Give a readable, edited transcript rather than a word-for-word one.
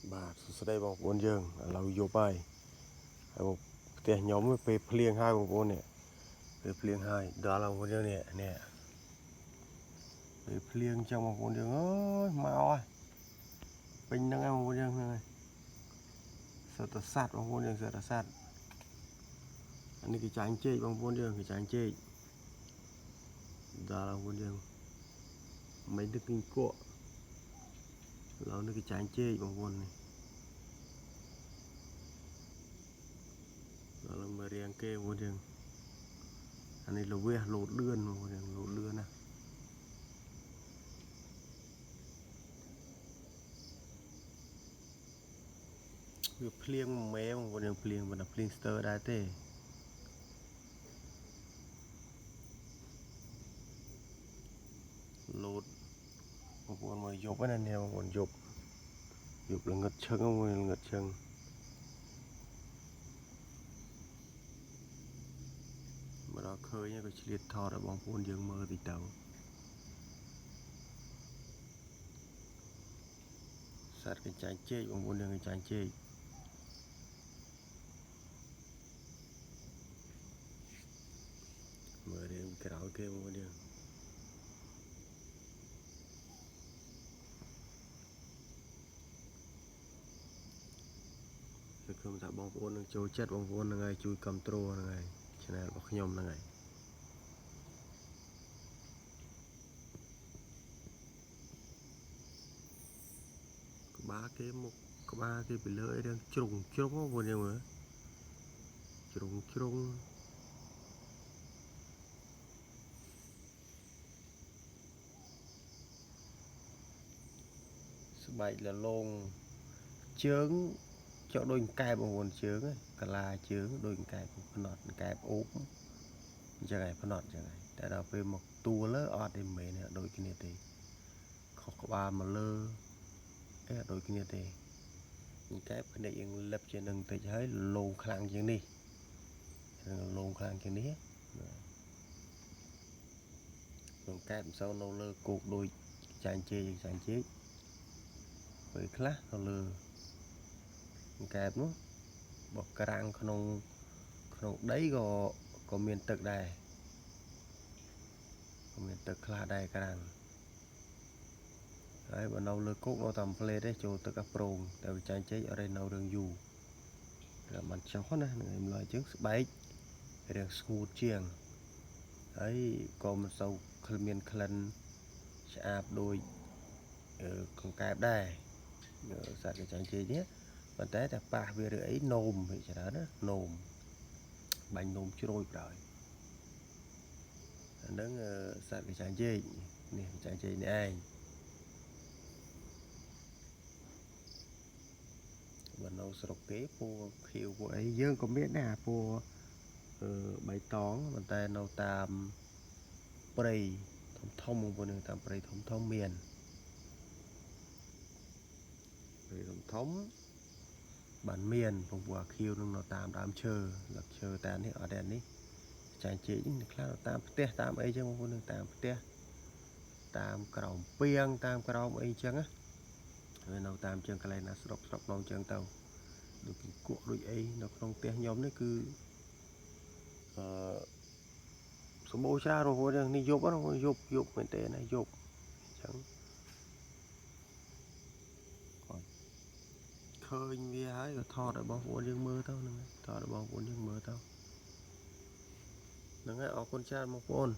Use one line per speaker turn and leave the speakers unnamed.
បាទសួស្តីបងប្អូនយើងឥឡូវយប់ហើយផ្ទះខ្ញុំពេលភ្លៀងហើយបងប្អូននេះពេលភ្លៀងហើយដល់បងប្អូនយើងនេះពេលភ្លៀងចឹងបងប្អូនយើងអើយមកហើយពេញហ្នឹងហើយបងប្អូនយើងហ្នឹងហើយសិតតែសัตว์បងប្អូនយើងសិតតែសัตว์អានេះគេចាញ់ជែកបងប្អូនយើងគេចាញ់ជែកដល់បងប្អូនយើងមិនដឹកគីកក់ឥឡូវនេះគេចាញ់ជែកបងប្អូននេះដល់មករៀងគេបងប្អូនយើងអានេះលវះលោតលឿនបងប្អូនយើងលោតលឿនណាវាភ្លៀងម៉ែបងប្អូនយើងភ្លៀងមិនតែភ្លៀងស្ទើរដែរទេលោតបងប្អូនមកយប់ណានេះបងប្អូនយប់ល្ងឹតឈឹងបងប្អូនល្ងឹតឈឹងមកដល់ឃើញក៏ឆ្លៀតថតឲ្យបងប្អូនយើងមើលតិចទៅសត្វកញ្ចាញ់ជែកបងប្អូនយើងកញ្ចាញ់ជែកមើលរឿងក្រោយគេបងប្អូនយើងគឺថាបងប្អូននឹងចូលចិត្តបងប្អូនហ្នឹងហើយជួយគាំទ្រហ្នឹងហើយ Channel របស់ខ្ញុំហ្នឹងហើយក្បាលគេមុខក្បាលគេពីលើអីរឿងជ្រុងបងប្អូនយើងមើលជ្រុងស្បែកលលងជើងចុះដូចកែបបងប្អូនជើងកាឡាជើងដូចកែបភ្នត់កែបអូបអញ្ចឹងហើយភ្នត់អញ្ចឹងហើយតែដល់ពេលមកតួលើអត់ទេមែនដូចគ្នាទេខុសក្បាលមកលើអីអត់ដូចគ្នាទេកែបភ្នែកយើងលឹបជាងនឹងតិចហើយលងខ្លាំងជាងនេះលងខ្លាំងជាងនេះក្នុងកែបមិនសូវនៅលើគោកដូចចាញ់ជែកពេលខ្លះនៅលើកែបនោះបោះក្រាំងក្នុងដីក៏មានទឹកដែរក៏មានទឹកខ្លះដែរក្រាំងហើយបើនៅលើគោកនៅតាមផ្លេតទេចូលទឹកអាប្រងតែវាចាញ់ជែកអត់នៅរឿងយូរតែมันចុះណានឹងឯងឡើយជើងស្បែករឿងស្ងួតជាងហើយក៏មិនសូវមានក្លិនឆ្អាបដូចកង្កែបដែរសត្វកញ្ចាញ់ជែកនេះប៉ុន្តែប៉ះវាឬអីនោមវាច្រើនណានោមបាញ់នោមជ្រោយបណ្ដោយអាហ្នឹងសត្វកញ្ចាញ់ជែកនេះកញ្ចាញ់ជែកនេះឯងបើនៅស្រុកគេពណ៌ខៀវពណ៌អីយើងក៏មានដែរពណ៌បៃតងប៉ុន្តែនៅតាមព្រៃធំបងប្អូនតាមព្រៃធំមានព្រៃធំបានមានពងអាខៀវនឹងនៅតាមដើមឈើលឹកឈើតែនេះអត់ទេនេះចាញ់ជែកនេះខ្លះតាមផ្ទះតាមអីចឹងបងប្អូននឹងតាមផ្ទះតាមក្រោមពាងតាមក្រោមអីចឹងណាហើយនៅតាមជើងកន្លែងណាស្រុកនំចឹងទៅដូចគក់ដូចអីនៅក្នុងផ្ទះខ្ញុំនេះគឺសម្បូរច្រើនបងប្អូននេះយប់មែនទេណាយប់អញ្ចឹងឃើញវាហើយក៏ថតឲ្យបងប្អូនយើងមើលទៅហ្នឹងថតឲ្យបងប្អូនយើងមើលទៅហ្នឹងហើយអរគុណច្រើនបងប្អូន